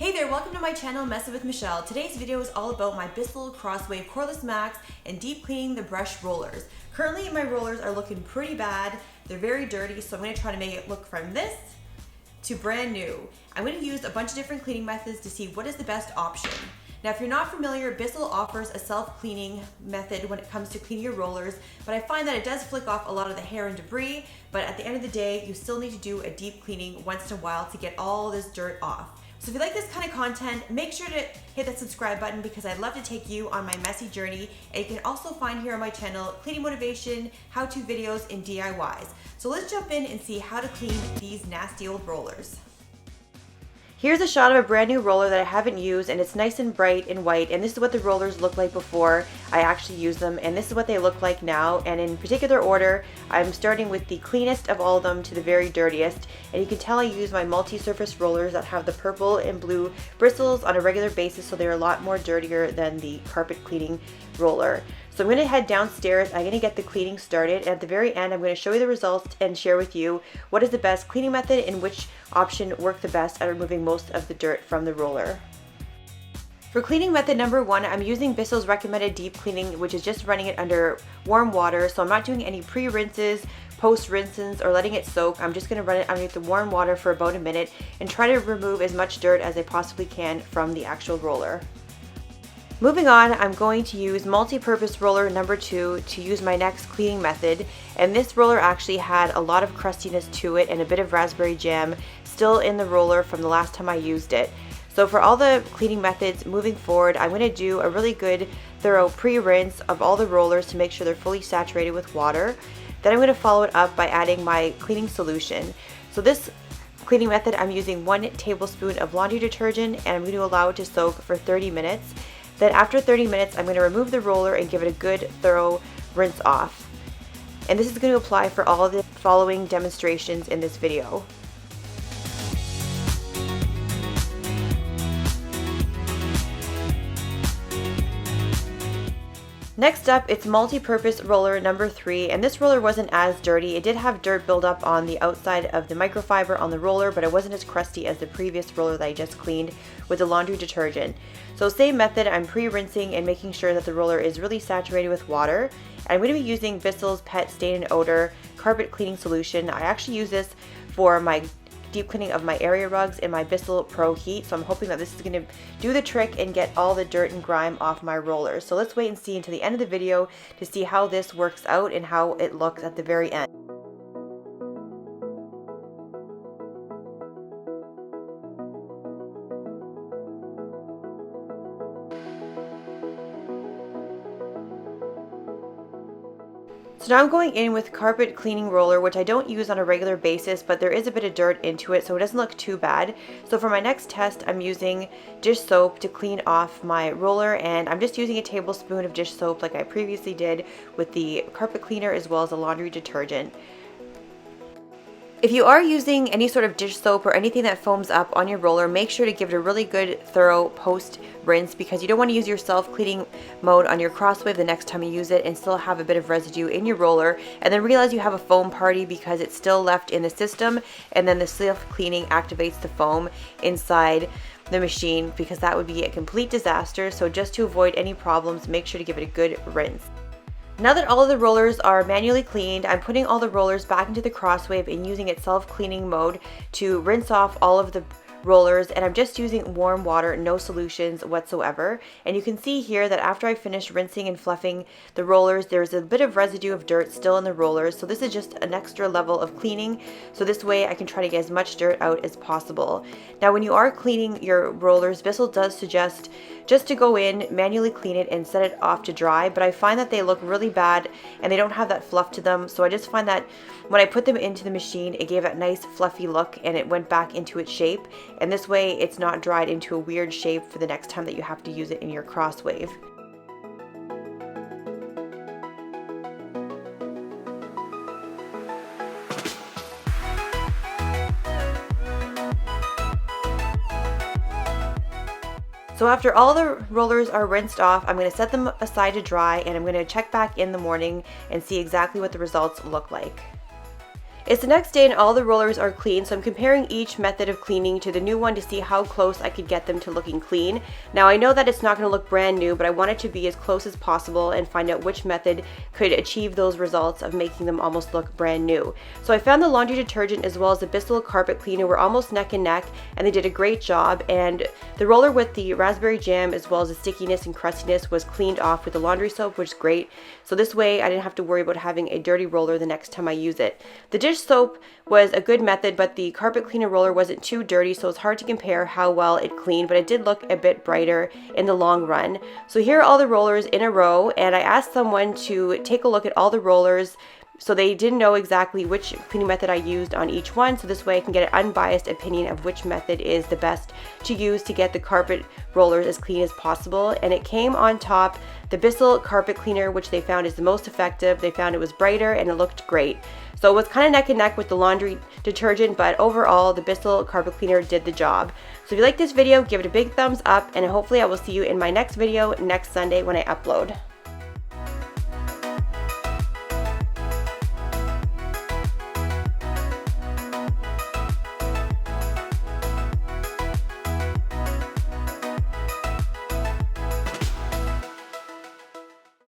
Hey there, welcome to my channel, Messing with Michelle. Today's video is all about my Bissell Crosswave Cordless Max and deep cleaning the brush rollers. Currently my rollers are looking pretty bad. They're very dirty, so I'm going to try to make it look from this to brand new. I'm going to use a bunch of different cleaning methods to see what is the best option. Now, if you're not familiar, Bissell offers a self-cleaning method when it comes to cleaning your rollers, but I find that it does flick off a lot of the hair and debris, but at the end of the day, you still need to do a deep cleaning once in a while to get all this dirt off. So if you like this kind of content, make sure to hit that subscribe button because I'd love to take you on my messy journey. And you can also find here on my channel cleaning motivation, how-to videos, and DIYs. So let's jump in and see how to clean these nasty old rollers. Here's a shot of a brand new roller that I haven't used, and it's nice and bright and white, and this is what the rollers look like before I actually use them, and this is what they look like now. And in particular order, I'm starting with the cleanest of all of them to the very dirtiest, and you can tell I use my multi-surface rollers that have the purple and blue bristles on a regular basis, so they're a lot more dirtier than the carpet cleaning roller. So I'm going to head downstairs, I'm going to get the cleaning started, and at the very end I'm going to show you the results and share with you what is the best cleaning method and which option worked the best at removing most of the dirt from the roller. For cleaning method number one, I'm using Bissell's recommended deep cleaning, which is just running it under warm water, so I'm not doing any pre-rinses, post-rinses, or letting it soak. I'm just going to run it underneath the warm water for about a minute and try to remove as much dirt as I possibly can from the actual roller. Moving on, I'm going to use multi-purpose roller number 2 to use my next cleaning method, and this roller actually had a lot of crustiness to it and a bit of raspberry jam still in the roller from the last time I used it. So for all the cleaning methods moving forward, I'm going to do a really good thorough pre-rinse of all the rollers to make sure they're fully saturated with water. Then I'm going to follow it up by adding my cleaning solution. So this cleaning method, I'm using 1 tablespoon of laundry detergent, and I'm going to allow it to soak for 30 minutes. Then after 30 minutes, I'm going to remove the roller and give it a good thorough rinse off. And this is going to apply for all the following demonstrations in this video. Next up, it's multi-purpose roller number 3, and this roller wasn't as dirty. It did have dirt buildup on the outside of the microfiber on the roller, but it wasn't as crusty as the previous roller that I just cleaned with the laundry detergent. So same method, I'm pre-rinsing and making sure that the roller is really saturated with water. And I'm going to be using Bissell's Pet Stain and Odor Carpet Cleaning Solution. I actually use this for my deep cleaning of my area rugs in my Bissell Pro Heat, so I'm hoping that this is going to do the trick and get all the dirt and grime off my rollers. So let's wait and see until the end of the video to see how this works out and how it looks at the very end. So now I'm going in with carpet cleaning roller, which I don't use on a regular basis, but there is a bit of dirt into it, so it doesn't look too bad. So for my next test, I'm using dish soap to clean off my roller, and I'm just using a tablespoon of dish soap like I previously did with the carpet cleaner as well as the laundry detergent. If you are using any sort of dish soap or anything that foams up on your roller, make sure to give it a really good thorough post rinse, because you don't want to use your self-cleaning mode on your Crosswave the next time you use it and still have a bit of residue in your roller and then realize you have a foam party because it's still left in the system, and then the self-cleaning activates the foam inside the machine, because that would be a complete disaster. So just to avoid any problems, make sure to give it a good rinse. Now that all of the rollers are manually cleaned, I'm putting all the rollers back into the Crosswave and using its self-cleaning mode to rinse off all of the rollers, and I'm just using warm water, no solutions whatsoever. And you can see here that after I finish rinsing and fluffing the rollers, there's a bit of residue of dirt still in the rollers, so this is just an extra level of cleaning, so this way I can try to get as much dirt out as possible. Now when you are cleaning your rollers, Bissell does suggest just to go in, manually clean it and set it off to dry, but I find that they look really bad and they don't have that fluff to them, so I just find that when I put them into the machine, it gave that nice fluffy look and it went back into its shape, and this way it's not dried into a weird shape for the next time that you have to use it in your Crosswave. So after all the rollers are rinsed off, I'm going to set them aside to dry, and I'm going to check back in the morning and see exactly what the results look like. It's the next day and all the rollers are clean, so I'm comparing each method of cleaning to the new one to see how close I could get them to looking clean. Now I know that it's not going to look brand new, but I want it to be as close as possible and find out which method could achieve those results of making them almost look brand new. So I found the laundry detergent as well as the Bissell carpet cleaner were almost neck and neck, and they did a great job. And the roller with the raspberry jam as well as the stickiness and crustiness was cleaned off with the laundry soap, which is great. So this way I didn't have to worry about having a dirty roller the next time I use it. The dish soap was a good method, but the carpet cleaner roller wasn't too dirty, so it's hard to compare how well it cleaned, but it did look a bit brighter in the long run. So here are all the rollers in a row, and I asked someone to take a look at all the rollers so they didn't know exactly which cleaning method I used on each one, so this way I can get an unbiased opinion of which method is the best to use to get the carpet rollers as clean as possible. And it came on top the Bissell carpet cleaner, which they found is the most effective. They found it was brighter and it looked great. So it was kind of neck and neck with the laundry detergent, but overall the Bissell carpet cleaner did the job. So if you like this video, give it a big thumbs up, and hopefully I will see you in my next video next Sunday when I upload.